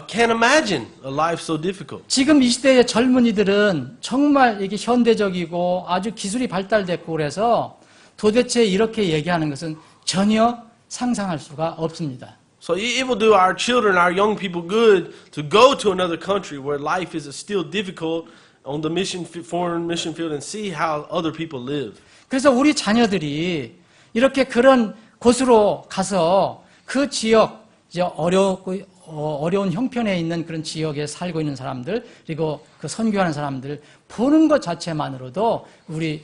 can't imagine a life so difficult. 지금 이 시대의 젊은이들은 정말 이게 현대적이고 아주 기술이 발달됐고 그래서 도대체 이렇게 얘기하는 것은 전혀 상상할 수가 없습니다. So it will do our children, our young people good to go to another country where life is still difficult on the foreign mission field and see how other people live. 그래서 우리 자녀들이 이렇게 그런 곳으로 가서 그 지역, 이제 어려운 형편에 있는 그런 지역에 살고 있는 사람들, 그리고 그 선교하는 사람들 보는 것 자체만으로도 우리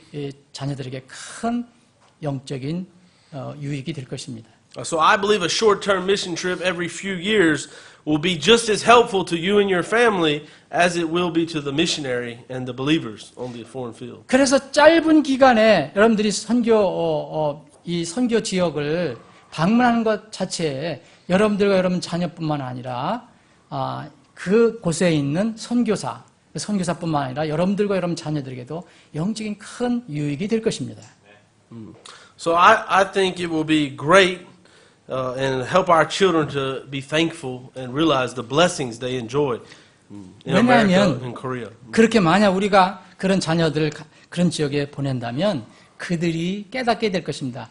자녀들에게 큰 영적인 유익이 될 것입니다. So I believe a short-term mission trip every few years will be just as helpful to you and your family as it will be to the missionary and the believers on the foreign field. 그래서 짧은 기간에 여러분들이 이 선교 지역을 방문하는 것 자체에 여러분들과 여러분 자녀뿐만 아니라 그 곳에 있는 선교사뿐만 아니라 여러분들과 여러분 자녀들에게도 영적인 큰 유익이 될 것입니다. So I think it will be great and help our children to be thankful and realize the blessings they enjoy in America and Korea. 그렇게 만약 우리가 그런 자녀들을 그런 지역에 보낸다면 그들이 깨닫게 될 것입니다.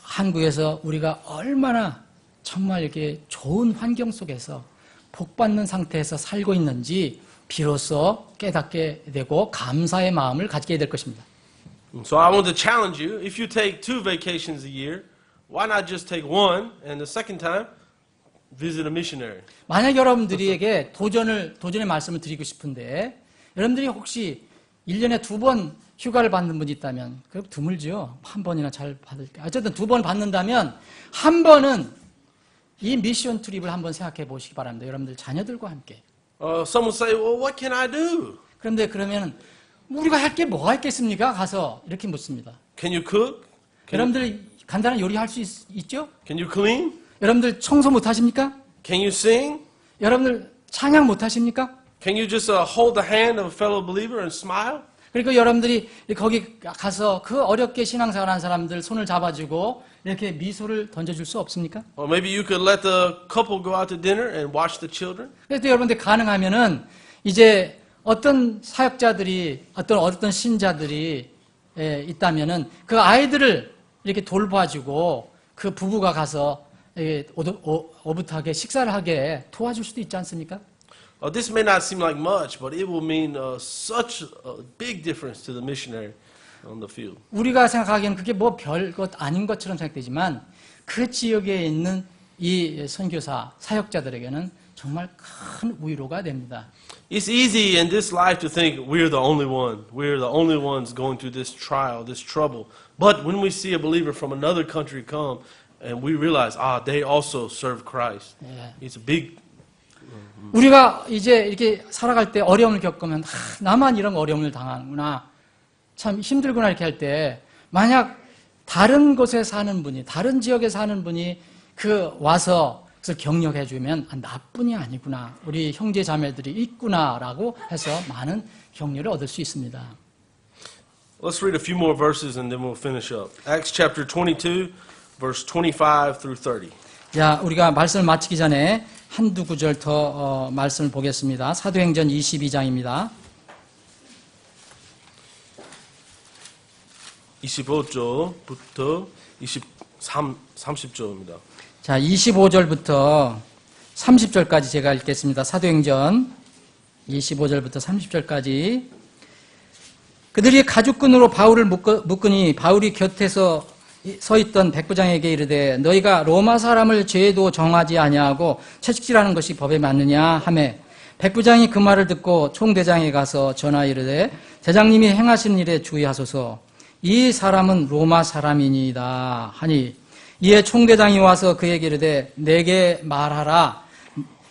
한국에서 우리가 얼마나 정말 이렇게 좋은 환경 속에서 복받는 상태에서 살고 있는지 비로소 깨닫게 되고 감사의 마음을 갖게 될 것입니다. So I want to challenge you, if you take 2 vacations a year, why not just take one and the second time visit a missionary? 만약 여러분들에게 도전의 말씀을 드리고 싶은데 여러분들이 혹시 1년에 2번 휴가를 받는 분이 있다면 그럼 드물죠. 한 번이나 잘 받을게요. 어쨌든 2번 받는다면 한 번은 이 미션 트립을 한번 생각해 보시기 바랍니다. 여러분들 자녀들과 함께. Some will say, well, what can I do? 그런데 그러면 우리가 할 게 뭐가 있겠습니까? 가서 이렇게 묻습니다. Can you cook? 여러분들 간단한 요리 할 수 있죠? Can you clean? 여러분들 청소 못 하십니까? Can you sing? 여러분들 찬양 못 하십니까? Can you just hold the hand of a fellow believer and smile? 그리고 여러분들이 거기 가서 그 어렵게 신앙생활 하는 사람들 손을 잡아주고 이렇게 미소를 던져줄 수 없습니까? Or maybe you could let the couple go out to dinner and watch the children? 그래서 여러분들 가능하면은 이제 어떤 사역자들이 어떤 신자들이 있다면은 그 아이들을 이렇게 돌봐주고 그 부부가 가서 오붓하게 식사를 하게 도와줄 수도 있지 않습니까? This may not seem like much, but it will mean such a big difference to the missionary on the field. 우리가 생각하기에는 그게 뭐 별것 아닌 것처럼 생각되지만 그 지역에 있는 이 선교사, 사역자들에게는 정말 큰 위로가 됩니다. It's easy in this life to think we're the only one. We're the only ones going through this trial, this trouble. But when we see a believer from another country come and we realize, they also serve Christ. 예. It's a big 우리가 이제 이렇게 살아갈 때 어려움을 겪으면 나만 이런 어려움을 당하는구나. 참 힘들구나 이렇게 할 때 만약 다른 곳에 사는 분이 다른 지역에 사는 분이 와서 그래서 격려해 주면 나뿐이 아니구나. 우리 형제 자매들이 있구나라고 해서 많은 격려를 얻을 수 있습니다. Let's read a few more verses and then we'll finish up. Acts chapter 22 verse 25 through 30. 자, 우리가 말씀을 마치기 전에 한두 구절 더 말씀을 보겠습니다. 사도행전 22장입니다. 25절부터 30절입니다. 자, 25절부터 30절까지 제가 읽겠습니다. 사도행전 25절부터 30절까지. 그들이 가죽끈으로 바울을 묶으니 바울이 곁에서 서 있던 백부장에게 이르되 너희가 로마 사람을 죄도 정하지 아니하고 채찍질하는 것이 법에 맞느냐 하매 백부장이 그 말을 듣고 총대장에 가서 전하 이르되 대장님이 행하시는 일에 주의하소서. 이 사람은 로마 사람이니이다 하니 이에 총대장이 와서 그에게 이르되 내게 말하라.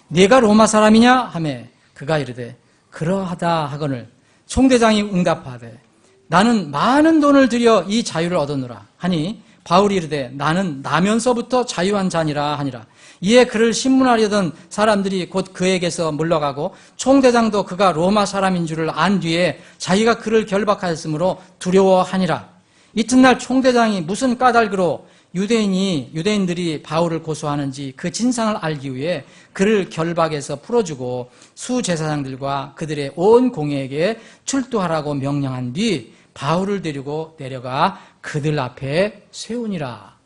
네가 로마 사람이냐 하매 그가 이르되 그러하다 하거늘 총대장이 응답하되 나는 많은 돈을 들여 이 자유를 얻었노라 하니 바울이 이르되 나는 나면서부터 자유한 자니라 하니라. 이에 그를 신문하려던 사람들이 곧 그에게서 물러가고 총대장도 그가 로마 사람인 줄을 안 뒤에 자기가 그를 결박하였으므로 두려워하니라. 이튿날 총대장이 무슨 까닭으로 유대인들이 바울을 고소하는지 그 진상을 알기 위해 그를 결박해서 풀어주고 수제사장들과 그들의 온 공회에게 출두하라고 명령한 뒤 바울을 데리고 내려가 그들 앞에 세우니라.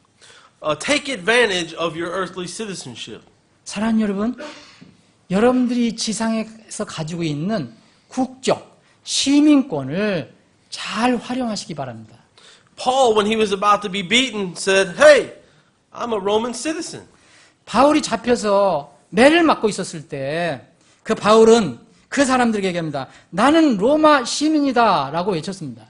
Take advantage of your earthly citizenship. 사랑하는 여러분, 여러분들이 지상에서 가지고 있는 국적, 시민권을 잘 활용하시기 바랍니다. Paul, when he was about to be beaten, said, "Hey, I'm a Roman citizen." 바울이 잡혀서 매를 맞고 있었을 때 그 바울은 그 사람들에게 얘기합니다. 나는 로마 시민이다 라고 외쳤습니다.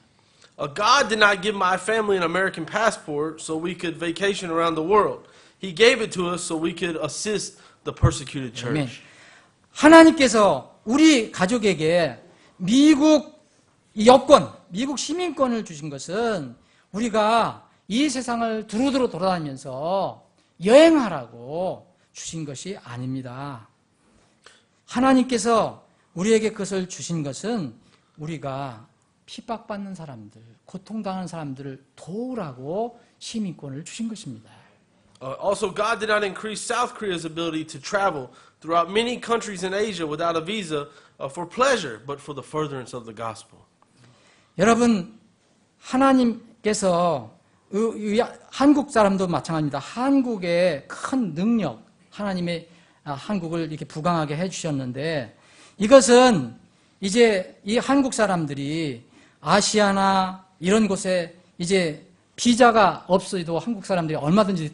God did not give my family an American passport so we could vacation around the world. He gave it to us so we could assist the persecuted 아멘. church. 하나님께서 우리 가족에게 미국 여권, 미국 시민권을 주신 것은 우리가 이 세상을 두루두루 돌아다니면서 여행하라고 주신 것이 아닙니다. 하나님께서 우리에게 그것을 주신 것은 우리가 핍박받는 사람들, 고통당하는 사람들을 도우라고 시민권을 주신 것입니다. Also, God did not increase South Korea's ability to travel throughout many countries in Asia without a visa for pleasure, but for the furtherance of the gospel. 여러분, 하나님께서 한국 사람도 마찬가지입니다. 한국의 큰 능력, 하나님의 한국을 이렇게 부강하게 해주셨는데 이것은 이제 이 한국 사람들이 아시아나 이런 곳에 이제 비자가 없어도 한국 사람들이 얼마든지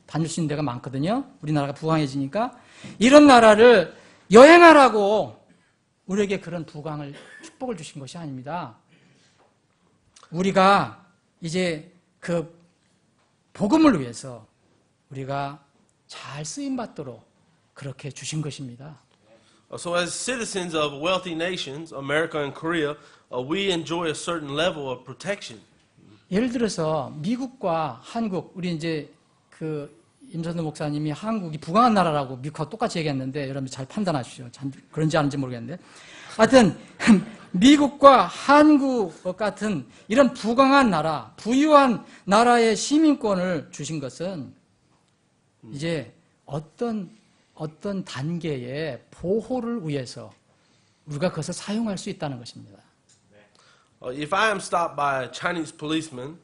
다닐 수 있는 데가 많거든요. 우리나라가 부강해지니까. 이런 나라를 여행하라고 우리에게 그런 부강을, 축복을 주신 것이 아닙니다. 우리가 이제 그 복음을 위해서 우리가 잘 쓰임받도록 그렇게 주신 것입니다. So as citizens of wealthy nations, America and Korea, we enjoy a certain level of protection. 예를 들어서 미국과 한국, 우리 이제 그 임선도 목사님이 한국이 부강한 나라라고 미국하고 똑같이 얘기했는데 여러분 잘 판단하십시오. 참 그런지 아닌지 모르겠는데. 하여튼 미국과 한국 같은 이런 부강한 나라, 부유한 나라의 시민권을 주신 것은 이제 어떤 단계의 보호를 위해서 우리가 그것을 사용할 수 있다는 것입니다. If I am stopped by a Chinese policeman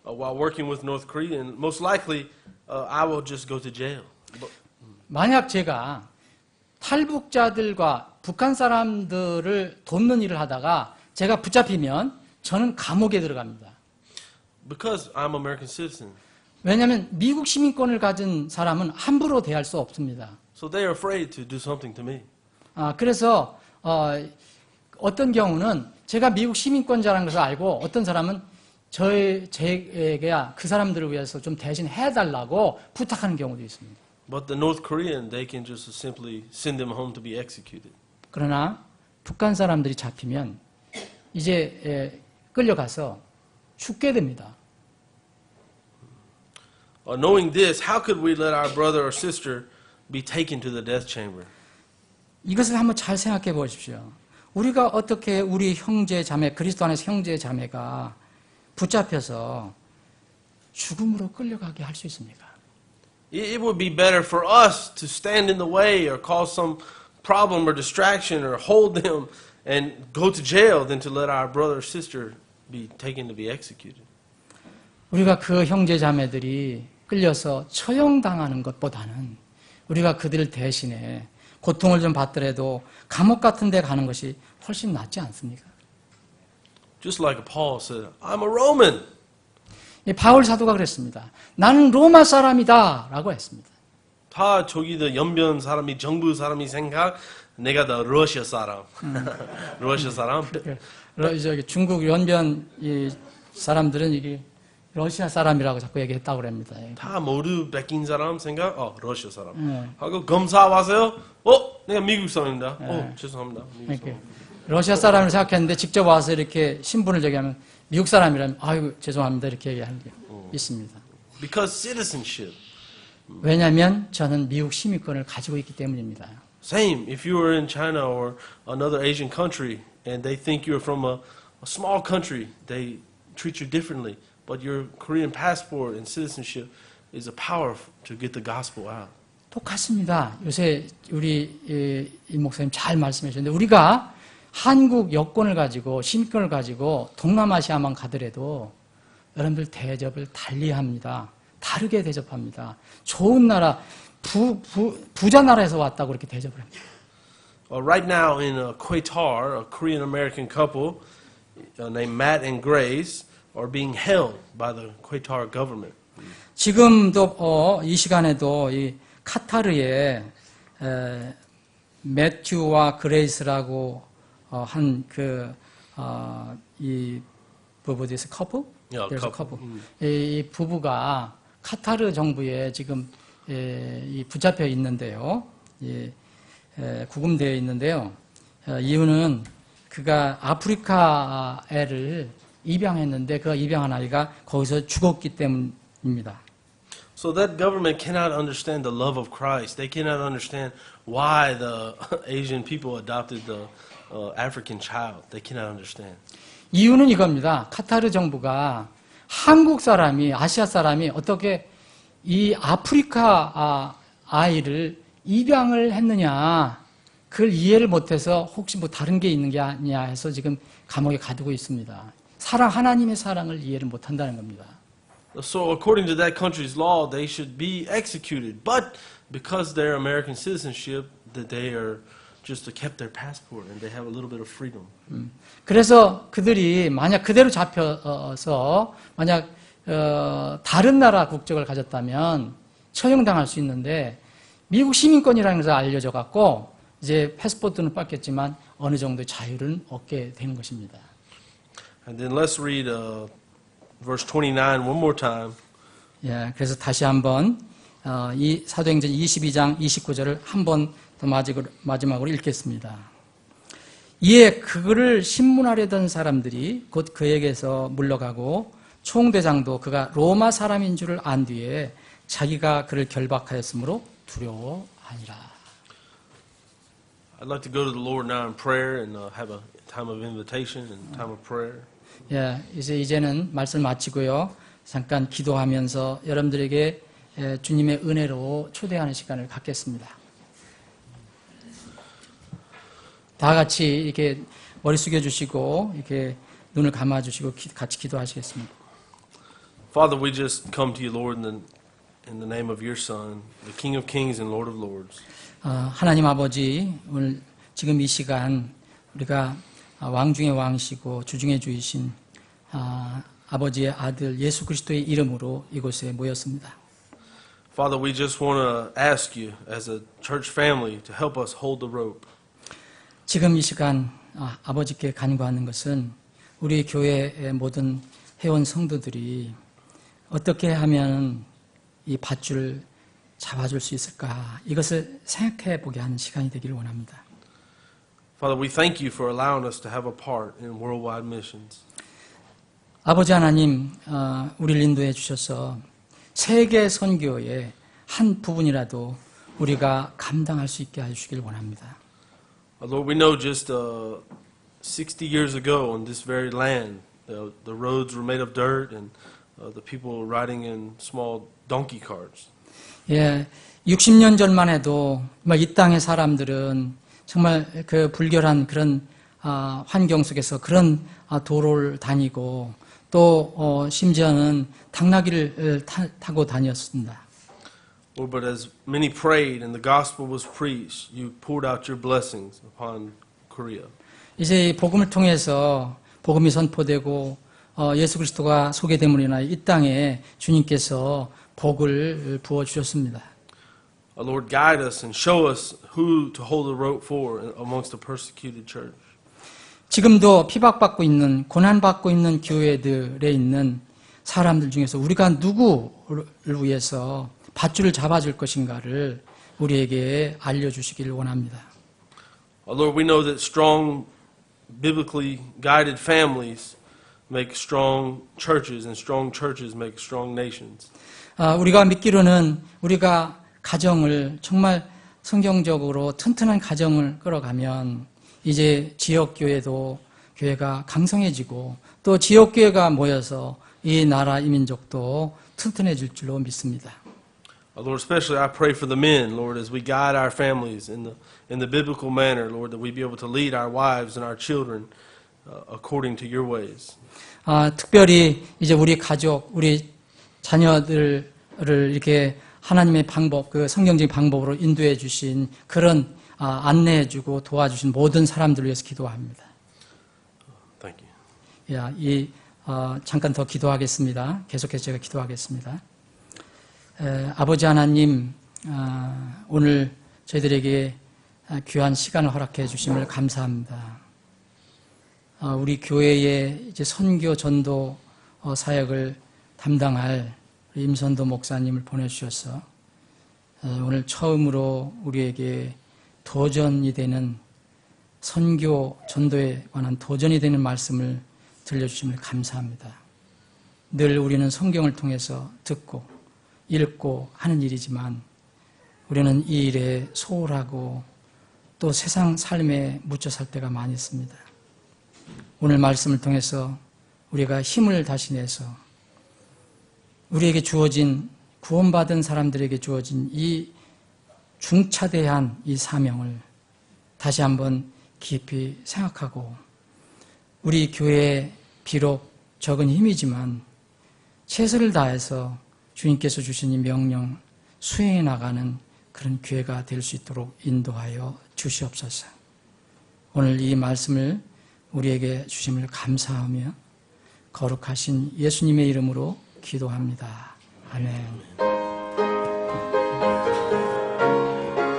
while working with North Korean, most likely I will just go to jail. 만약 제가 탈북자들과 북한 사람들을 돕는 일을 하다가 제가 붙잡히면 저는 감옥에 들어갑니다. Because I'm an American citizen. 왜냐하면 미국 시민권을 가진 사람은 함부로 대할 수 없습니다. So they are afraid to do something to me. 그래서 어떤 경우는 제가 미국 시민권자라는 것을 알고 어떤 사람은 제게 그 사람들을 위해서 좀 대신 해달라고 부탁하는 경우도 있습니다. But the North Korean, they can just simply send them home to be executed. 그러나 북한 사람들이 잡히면 이제 끌려가서 죽게 됩니다. Knowing this, how could we let our brother or sister be taken to the death chamber? 이것을 한번 잘 생각해 보십시오. 우리가 어떻게 우리 형제 자매, 그리스도 안에서 형제 자매가 붙잡혀서 죽음으로 끌려가게 할 수 있습니까? It would be better for us to stand in the way or cause some problem or distraction or hold them and go to jail than to let our brother or sister be taken to be executed. 우리가 그 형제 자매들이 끌려서 처형당하는 것보다는 우리가 그들 대신에 고통을 좀 받더라도 감옥 같은 데 가는 것이 훨씬 낫지 않습니까? Just like Paul said, I'm a Roman. 이 바울 사도가 그랬습니다. 나는 로마 사람이다 라고 했습니다. 다 저기도 연변 사람이 정부 사람이 생각 내가 더 러시아 사람. 러시아 사람. 저기 중국 연변 이 사람들은 이게 러시아 사람이라고 자꾸 얘기했다고 그럽니다. 다 모두 백인 사람 생각 러시아 사람. 네. 하고 검사 와서요. 내가 미국 사람입니다. 죄송합니다. 미국 사람. 러시아 사람을 생각했는데 직접 와서 이렇게 신분을 저기하면 미국 사람이라면 아이고 죄송합니다 이렇게 얘기하는 게 있습니다. Because citizenship. 왜냐하면 저는 미국 시민권을 가지고 있기 때문입니다. Same if you were in China or another Asian country and they think you're from a small country, they treat you differently. But your Korean passport and citizenship is a power to get the gospel out. 똑같습니다. 요새 우리 이 목사님 잘 말씀해 주셨는데 우리가 한국 여권을 가지고 시민권을 가지고 동남아시아만 가더라도 여러분들 대접을 달리합니다. 다르게 대접합니다. 좋은 나라, 부자 나라에서 왔다고 그렇게 대접을 합니다. Right now in Qatar, a Korean American couple named Matt and Grace are being held by the Qatar government. 지금도 이 시간에도 이 카타르에 매튜와 그레이스라고 한 이 부부들에서 커플? 그래서 커플. 이 부부가 카타르 정부에 지금 이 붙잡혀 있는데요. 구금되어 있는데요. 이유는 그가 아프리카 애를 입양했는데 그 입양한 아이가 거기서 죽었기 때문입니다. So that government cannot understand the love of Christ. They cannot understand why the Asian people adopted the African child. They cannot understand. 이유는 이겁니다. 카타르 정부가 한국 사람이, 아시아 사람이 어떻게 이 아프리카 아이를 입양을 했느냐, 그걸 이해를 못해서 혹시 뭐 다른 게 있는 게 아니냐 해서 지금 감옥에 가두고 있습니다. 하나님의 사랑을 이해를 못한다는 겁니다. So according to that country's law, they should be executed. But because they're American citizenship, that they are just kept their passport and they have a little bit of freedom. 그래서 그들이 만약 그대로 잡혀서 만약 다른 나라 국적을 가졌다면 처형당할 수 있는데 미국 시민권이라는 것을 알려져 갖고 이제 패스포트는 뺏겼지만 어느 정도의 자유를 얻게 되는 것입니다. And then let's read verse 29 one more time. 예, 그래서 다시 한번 이 사도행전 22장 29절을 한 번 더 마지막으로 읽겠습니다. 이에 그를 신문하려던 사람들이 곧 그에게서 물러가고 총대장도 그가 로마 사람인 줄을 안 뒤에 자기가 그를 결박하였으므로 두려워하니라. I'd like to go to the Lord now in prayer and have a time of invitation and time of prayer. 예, 이제는 말씀 마치고요. 잠깐 기도하면서 여러분들에게 주님의 은혜로 초대하는 시간을 갖겠습니다. 다 같이 이렇게 머리 숙여주시고 이렇게 눈을 감아주시고 같이 기도하시겠습니다. Father, we just come to you, Lord, in the name of your Son, the King of Kings and Lord of Lords. 하나님 아버지, 오늘 지금 이 시간 우리가 왕 중의 왕이시고 주 중의 주이신 아버지의 아들 예수 그리스도의 이름으로 이곳에 모였습니다. Father, we just want to ask you as a church family to help us hold the rope. 지금 이 시간 아버지께 간구하는 것은 우리 교회의 모든 회원 성도들이 어떻게 하면 이 밧줄을 잡아줄 수 있을까 이것을 생각해 보게 하는 시간이 되기를 원합니다. Father, we thank you for allowing us to have a part in worldwide missions. 아버지 하나님, 우리를 인도해 주셔서 세계 선교의 한 부분이라도 우리가 감당할 수 있게 해주시길 원합니다. Lord, we know just 60 years ago on this very land, the roads were made of dirt and the people were riding in small donkey carts. 예, 60년 전만 해도 이 땅의 사람들은 정말 그 불결한 그런 환경 속에서 그런 도로를 다니고 또 심지어는 당나귀를 타고 다녔습니다. Lord, but as many prayed and the gospel was preached, you poured out your blessings upon Korea. 이제 이 복음을 통해서 복음이 선포되고 예수 그리스도가 소개됨으로 인하여 이 땅에 주님께서 복을 부어 주셨습니다. Lord, guide us and show us who to hold the rope for amongst the persecuted church. 지금도 피박받고 있는 고난받고 있는 교회들에 있는 사람들 중에서 우리가 누구를 위해서 밧줄을 잡아줄 것인가를 우리에게 알려주시기를 원합니다. Lord, we know that strong, biblically guided families make strong churches, and strong churches make strong nations. 우리가 믿기로는 우리가 가정을 정말 성경적으로 튼튼한 가정을 끌어가면 이제 지역교회도 교회가 강성해지고 또 지역교회가 모여서 이 나라 이 민족도 튼튼해질 줄로 믿습니다. Lord, especially I pray for the men, Lord, as we guide our families in the biblical manner, Lord, that we be able to lead our wives and our children according to your ways. 특별히 이제 우리 가족, 우리 자녀들을 이렇게 하나님의 방법, 그 성경적인 방법으로 인도해 주신 그런 안내해 주고 도와주신 모든 사람들을 위해서 기도합니다. Thank you. 잠깐 더 기도하겠습니다. 계속해서 제가 기도하겠습니다. 아버지 하나님, 오늘 저희들에게 귀한 시간을 허락해 주심을 감사합니다. 우리 교회의 이제 선교 전도 사역을 담당할 임선도 목사님을 보내주셔서 오늘 처음으로 우리에게 도전이 되는 선교 전도에 관한 도전이 되는 말씀을 들려주심을 감사합니다. 늘 우리는 성경을 통해서 듣고 읽고 하는 일이지만 우리는 이 일에 소홀하고 또 세상 삶에 묻혀 살 때가 많이 있습니다. 오늘 말씀을 통해서 우리가 힘을 다시 내서 우리에게 주어진 구원받은 사람들에게 주어진 이 중차대한 이 사명을 다시 한번 깊이 생각하고 우리 교회에 비록 적은 힘이지만 최선을 다해서 주님께서 주신 이 명령 수행해 나가는 그런 교회가 될 수 있도록 인도하여 주시옵소서. 오늘 이 말씀을 우리에게 주심을 감사하며 거룩하신 예수님의 이름으로 기도합니다. 아멘.